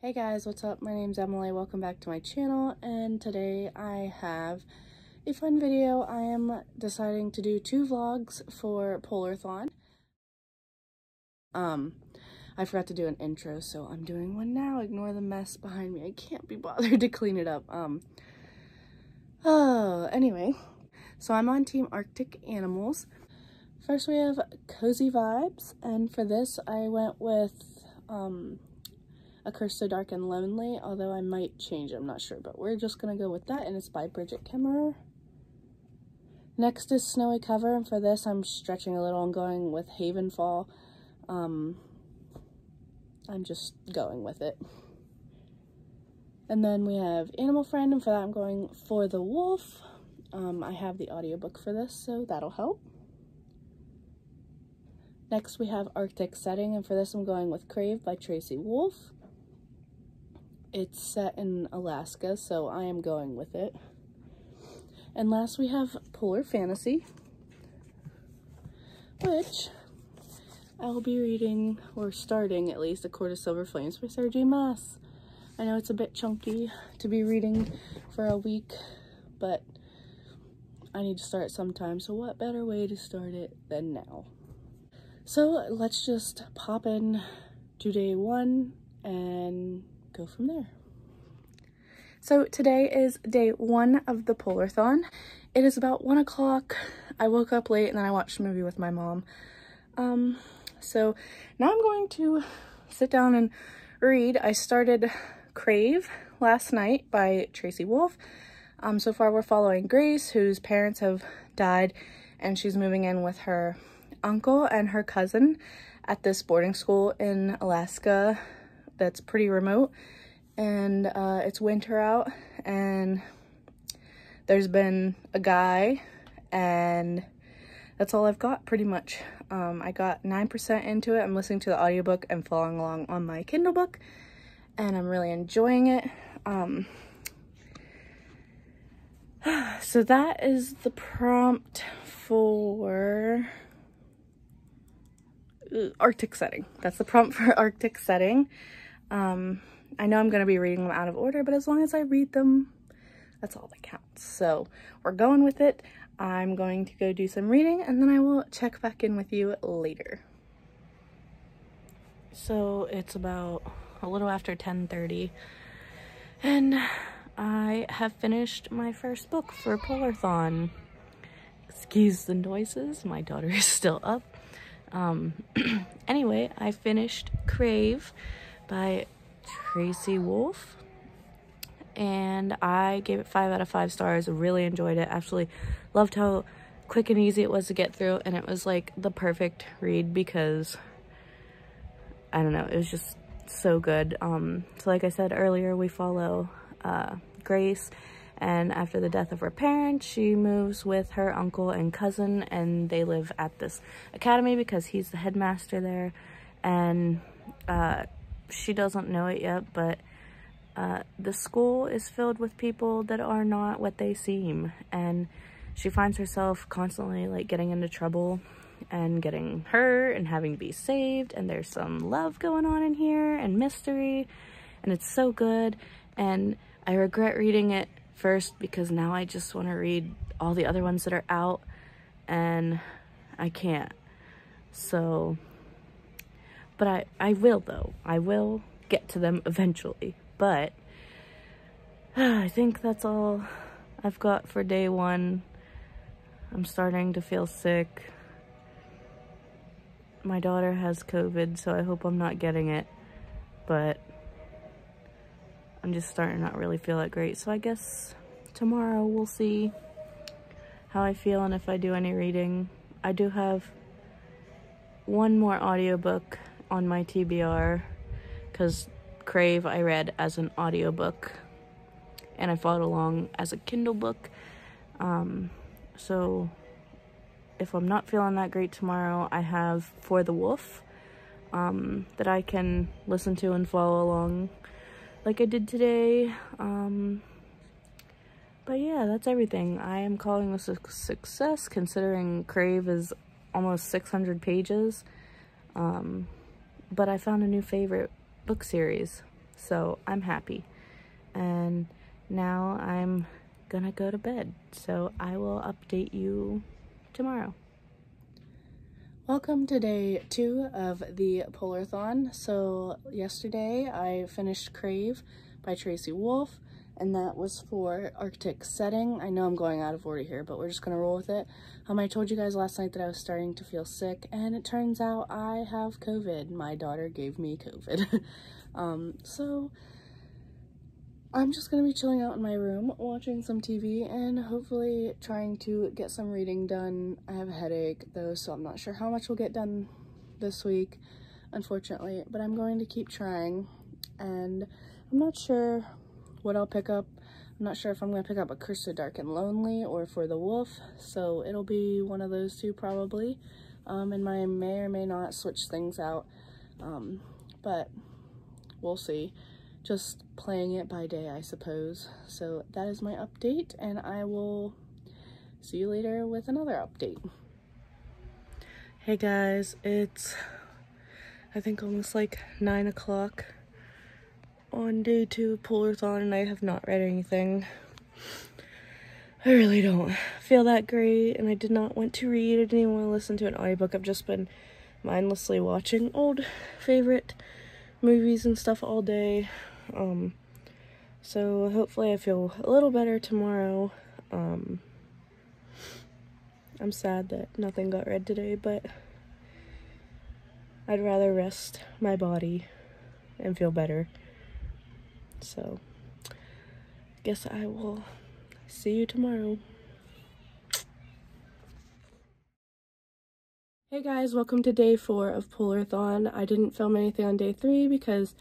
Hey guys, what's up? My name's Emily. Welcome back to my channel, and today I have a fun video. I am deciding to do 2 vlogs for Polarthon. I forgot to do an intro, so I'm doing one now. Ignore the mess behind me. I can't be bothered to clean it up. Anyway, so I'm on Team Arctic Animals. First we have Cozy Vibes, and for this I went with A Curse So Dark and Lonely, although I might change, I'm not sure, but we're just gonna go with that, and it's by Bridget Kemmerer. Next is Snowy Cover, and for this I'm stretching a little and going with Havenfall. I'm just going with it. And then we have Animal Friend, and for that I'm going For the Wolf. I have the audiobook for this, so that'll help. Next we have Arctic Setting, and for this I'm going with Crave by Tracy Wolff. It's set in Alaska, so I am going with it. And last we have Polar Fantasy, which I will be reading, or starting at least, A Court of Silver Flames by Sarah J. Maas. I know it's a bit chunky to be reading for a week, but I need to start sometime, so what better way to start it than now? So let's just pop in to day 1 and go from there. So today is day 1 of the Polarthon. It is about 1 o'clock. I woke up late and then I watched a movie with my mom. So now I'm going to sit down and read. I started Crave last night by Tracy Wolff. So far we're following Grace, whose parents have died, and she's moving in with her uncle and her cousin at this boarding school in Alaska that's pretty remote. And it's winter out, and there's been a guy, and that's all I've got pretty much. I got 9% into it. I'm listening to the audiobook and following along on my Kindle book, and I'm really enjoying it. So that is the prompt for Arctic Setting. That's the prompt for Arctic Setting. I know I'm going to be reading them out of order, but as long as I read them, that's all that counts. So we're going with it. I'm going to go do some reading, and then I will check back in with you later. So it's about a little after 10:30, and I have finished my first book for Polarthon. Excuse the noises, my daughter is still up. Anyway, I finished Crave by Tracy Wolff, and I gave it 5 out of 5 stars. Really enjoyed it. Absolutely loved how quick and easy it was to get through, and it was like the perfect read because, I don't know, it was just so good. So like I said earlier, we follow Grace, and after the death of her parents, she moves with her uncle and cousin, and they live at this academy because he's the headmaster there. And she doesn't know it yet, but the school is filled with people that are not what they seem, and she finds herself constantly like getting into trouble and getting hurt and having to be saved, and there's some love going on in here and mystery, and it's so good. And I regret reading it first because now I just want to read all the other ones that are out, and I can't. So, but I will though. I will get to them eventually. But I think that's all I've got for day 1. I'm starting to feel sick. My daughter has COVID, so I hope I'm not getting it. But I'm just starting to not really feel that great. So I guess tomorrow we'll see how I feel and if I do any reading. I do have one more audiobook on my TBR because Crave I read as an audiobook and I followed along as a Kindle book. So if I'm not feeling that great tomorrow, I have For the Wolf that I can listen to and follow along like I did today. But yeah, that's everything. I am calling this a success considering Crave is almost 600 pages. But I found a new favorite book series. So I'm happy. And now I'm gonna go to bed. So I will update you tomorrow. Welcome to day 2 of the Polarthon. So yesterday I finished Crave by Tracy Wolff, and that was for Arctic Setting. I know I'm going out of order here, but we're just gonna roll with it. I told you guys last night that I was starting to feel sick, and it turns out I have COVID. My daughter gave me COVID. So I'm just gonna be chilling out in my room, watching some TV, and hopefully trying to get some reading done. I have a headache though, so I'm not sure how much will get done this week, unfortunately, but I'm going to keep trying. And I'm not sure what I'll pick up. I'm not sure if I'm gonna pick up A Curse so Dark and Lonely or For the Wolf, so it'll be one of those two probably. And I may or may not switch things out, but we'll see. Just playing it by day, I suppose. So that is my update, and I will see you later with another update. Hey guys, it's I think almost like 9 o'clock on day 2 of Polarthon, and I have not read anything. I really don't feel that great, and I did not want to read. I didn't even want to listen to an audiobook. I've just been mindlessly watching old favorite movies and stuff all day. So hopefully I feel a little better tomorrow. I'm sad that nothing got read today, but I'd rather rest my body and feel better. So guess I will see you tomorrow. Hey guys, welcome to day 4 of Polarthon. I didn't film anything on day 3 because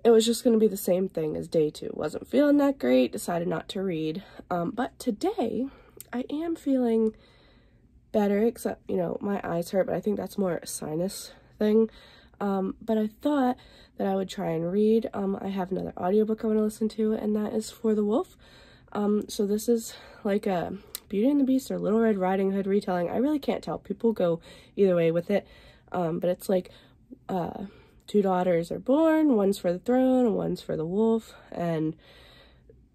it was just going to be the same thing as day 2. Wasn't feeling that great, decided not to read. But today, I am feeling better, except, you know, my eyes hurt, but I think that's more a sinus thing. But I thought that I would try and read. I have another audiobook I want to listen to, and that is For the Wolf. So this is like a Beauty and the Beast or Little Red Riding Hood retelling. I really can't tell. People go either way with it. But it's like, 2 daughters are born, one's for the throne and one's for the wolf, and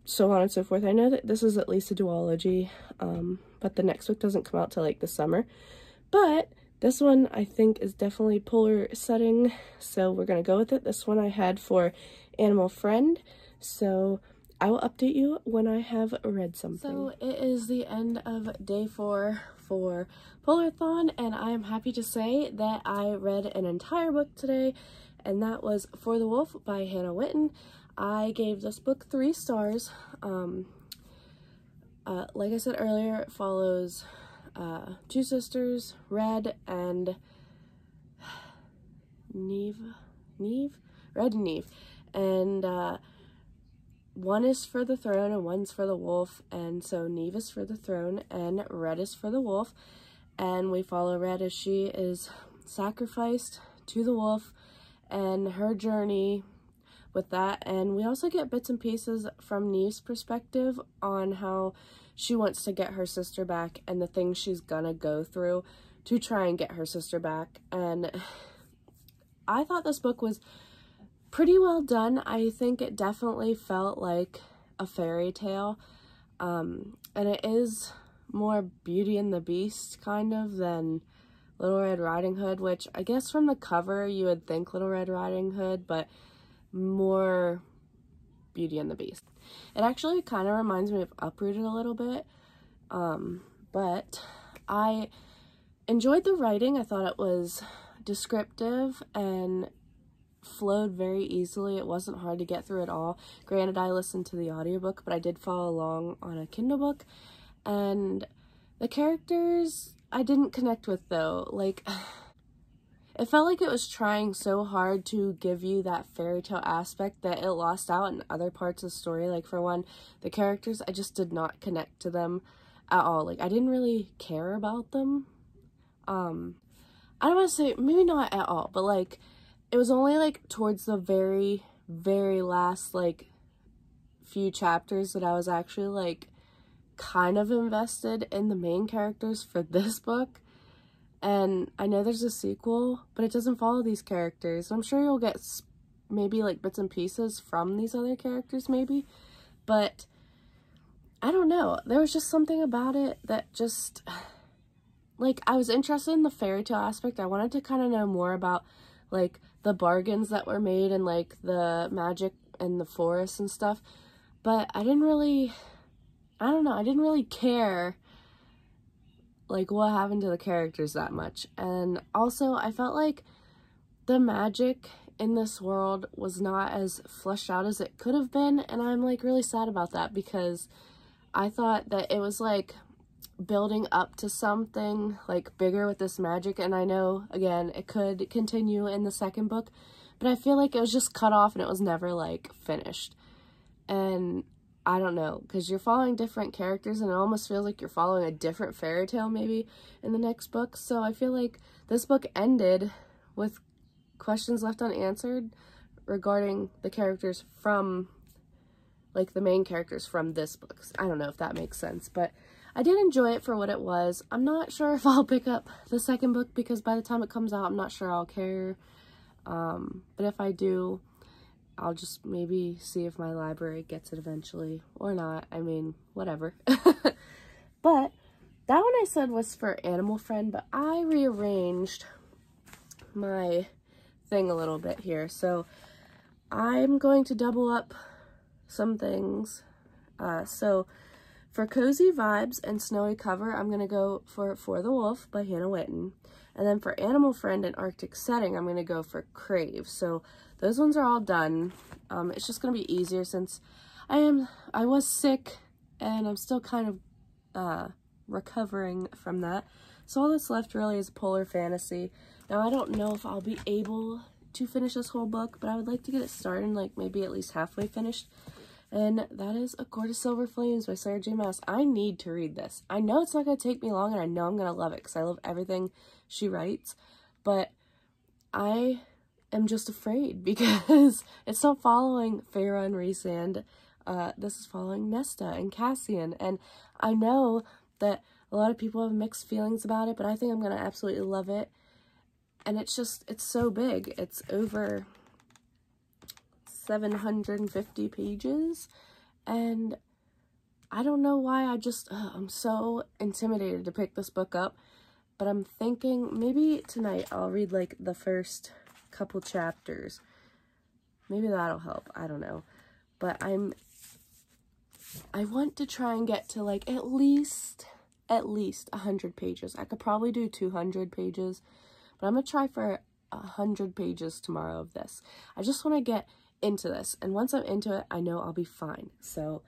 so on and so forth. I know that this is at least a duology, but the next book doesn't come out till like the summer. But this one I think is definitely polar setting, so we're gonna go with it. This one I had for Animal Friend, so I will update you when I have read something. So it is the end of day 4 for Polarthon, and I am happy to say that I read an entire book today, and that was For the Wolf by Hannah Whitten. I gave this book 3 stars. Like I said earlier, it follows 2 sisters, Red and Neve, Red and Neve, and one is for the throne and one's for the wolf, and so Neve is for the throne and Red is for the wolf, and we follow Red as she is sacrificed to the wolf and her journey with that. And we also get bits and pieces from Neve's perspective on how she wants to get her sister back and the things she's gonna go through to try and get her sister back. And I thought this book was pretty well done. I think it definitely felt like a fairy tale, and it is more Beauty and the Beast kind of than Little Red Riding Hood, which I guess from the cover you would think Little Red Riding Hood, but more Beauty and the Beast. It actually kind of reminds me of Uprooted a little bit, but I enjoyed the writing. I thought it was descriptive and flowed very easily. It wasn't hard to get through at all. Granted, I listened to the audiobook, but I did follow along on a Kindle book, and the characters I didn't connect with though. Like, it felt like it was trying so hard to give you that fairy tale aspect that it lost out in other parts of the story. Like, for one, the characters, I just did not connect to them at all. Like, I didn't really care about them. I don't want to say, maybe not at all, but like, it was only like towards the very, very last like few chapters that I was actually like kind of invested in the main characters for this book. And I know there's a sequel, but it doesn't follow these characters. I'm sure you'll get maybe like bits and pieces from these other characters maybe, but I don't know. There was just something about it that just, like, I was interested in the fairy tale aspect. I wanted to kind of know more about, like, the bargains that were made and, like, the magic and the forest and stuff. But I didn't really, I don't know, I didn't really care, like, what happened to the characters that much. And also, I felt like the magic in this world was not as fleshed out as it could have been. And I'm, like, really sad about that because I thought that it was, like, building up to something, like, bigger with this magic. And I know, again, it could continue in the second book, but I feel like it was just cut off and it was never, like, finished. And I don't know, because you're following different characters and it almost feels like you're following a different fairy tale maybe in the next book. So I feel like this book ended with questions left unanswered regarding the characters from, like, the main characters from this book. I don't know if that makes sense, but I did enjoy it for what it was. I'm not sure if I'll pick up the second book because by the time it comes out, I'm not sure I'll care. But if I do, I'll just maybe see if my library gets it eventually or not. I mean, whatever. But that one I said was for Animal Friend, but I rearranged my thing a little bit here. So I'm going to double up some things. So for Cozy Vibes and Snowy Cover, I'm going to go for the Wolf by Hannah Witten. And then for Animal Friend and Arctic Setting, I'm going to go for Crave. So those ones are all done. It's just going to be easier since I was sick and I'm still kind of recovering from that. So all that's left really is Polar Fantasy. Now I don't know if I'll be able to finish this whole book, but I would like to get it started, like maybe at least halfway finished. And that is A Court of Silver Flames by Sarah J. Maas. I need to read this. I know it's not going to take me long, and I know I'm going to love it because I love everything she writes. But I am just afraid because it's not following Feyre and Rhysand. This is following Nesta and Cassian. And I know that a lot of people have mixed feelings about it, but I think I'm going to absolutely love it. And it's so big. It's over 750 pages, and I don't know why I'm so intimidated to pick this book up, but I'm thinking maybe tonight I'll read like the first couple chapters. Maybe that'll help. I don't know, but I want to try and get to like at least 100 pages. I could probably do 200 pages, but I'm gonna try for 100 pages tomorrow of this. I just want to get into this, and once I'm into it, I know I'll be fine. So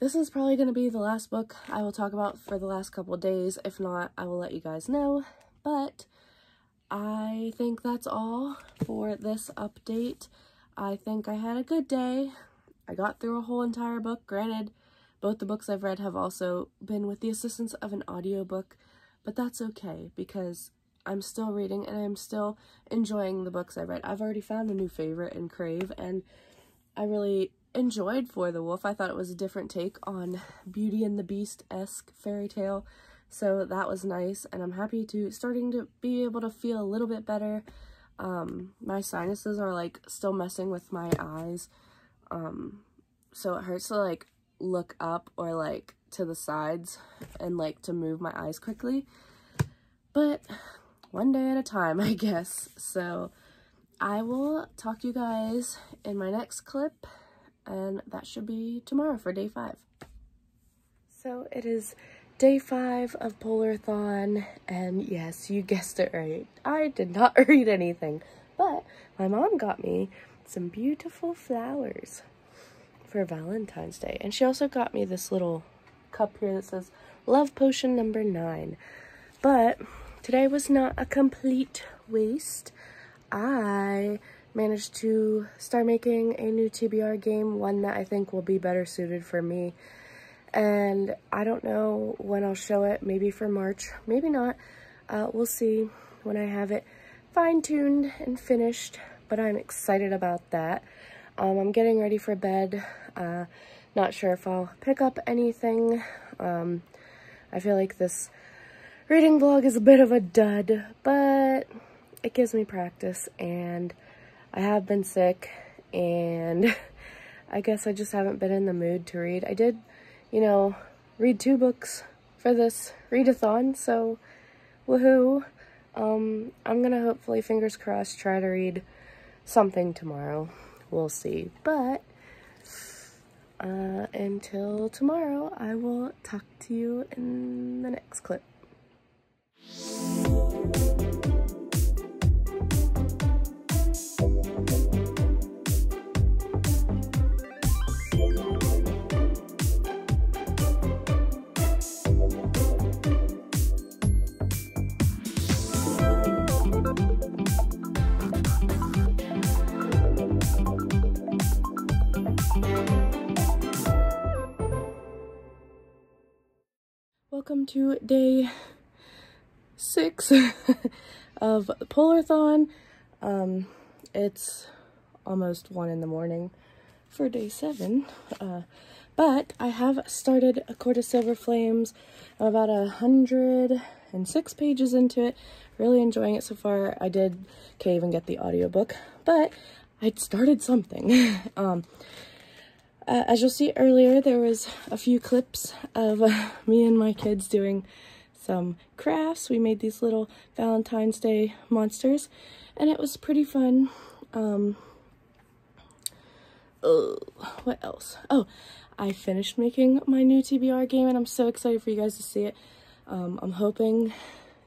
this is probably going to be the last book I will talk about for the last couple of days. If not, I will let you guys know, but I think that's all for this update. I think I had a good day. I got through a whole entire book. Granted, both the books I've read have also been with the assistance of an audiobook, but that's okay because I'm still reading and I'm still enjoying the books I read. I've already found a new favorite in Crave, and I really enjoyed For the Wolf. I thought it was a different take on Beauty and the Beast-esque fairy tale, so that was nice, and I'm happy to starting to be able to feel a little bit better. My sinuses are like still messing with my eyes, so it hurts to like look up or like to the sides and like to move my eyes quickly, but one day at a time, I guess. So I will talk to you guys in my next clip, and that should be tomorrow for day 5. So it is day 5 of Polarthon, and yes, you guessed it right. I did not read anything, but my mom got me some beautiful flowers for Valentine's Day, and she also got me this little cup here that says Love Potion number 9. But today was not a complete waste. I managed to start making a new TBR game, one that I think will be better suited for me. And I don't know when I'll show it, maybe for March, maybe not. We'll see when I have it fine-tuned and finished, but I'm excited about that. I'm getting ready for bed. Not sure if I'll pick up anything. I feel like this reading vlog is a bit of a dud, but it gives me practice, and I have been sick, and I guess I just haven't been in the mood to read. I did, you know, read 2 books for this readathon, so woohoo. I'm gonna hopefully, fingers crossed, try to read something tomorrow. We'll see. But until tomorrow, I will talk to you in the next clip. Welcome to day 6 of Polarthon. It's almost 1 in the morning for day 7, but I have started A Court of Silver Flames. I'm about 106 pages into it. Really enjoying it so far. I can't even get the audiobook, but I'd started something. As you'll see earlier, there was a few clips of me and my kids doing some crafts. We made these little Valentine's Day monsters, and it was pretty fun. What else? Oh, I finished making my new TBR game, and I'm so excited for you guys to see it. I'm hoping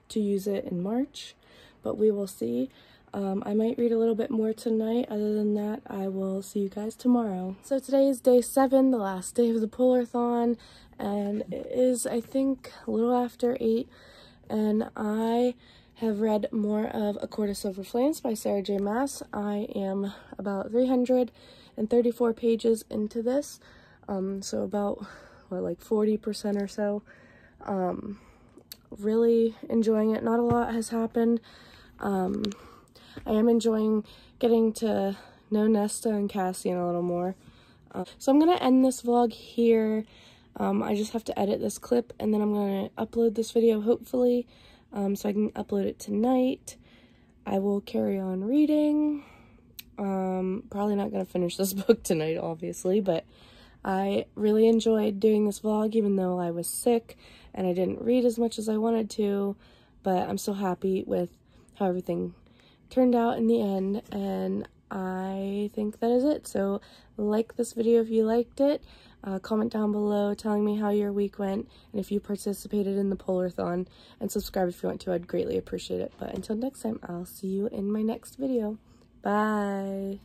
to use it in March, but we will see. I might read a little bit more tonight. Other than that, I will see you guys tomorrow. So today is day 7, the last day of the Polarthon, and it is, I think, a little after 8, and I have read more of A Court of Silver Flames by Sarah J. Maas. I am about 334 pages into this, so about, what, like 40% or so. Really enjoying it. Not a lot has happened. I am enjoying getting to know Nesta and Cassian a little more. So I'm going to end this vlog here. I just have to edit this clip, and then I'm going to upload this video, hopefully, so I can upload it tonight. I will carry on reading. Probably not going to finish this book tonight, obviously, but I really enjoyed doing this vlog, even though I was sick and I didn't read as much as I wanted to, but I'm so happy with how everything turned out in the end, and I think that is it. So like this video if you liked it, comment down below telling me how your week went and if you participated in the Polarthon, and subscribe if you want to. I'd greatly appreciate it. But until next time, I'll see you in my next video. Bye.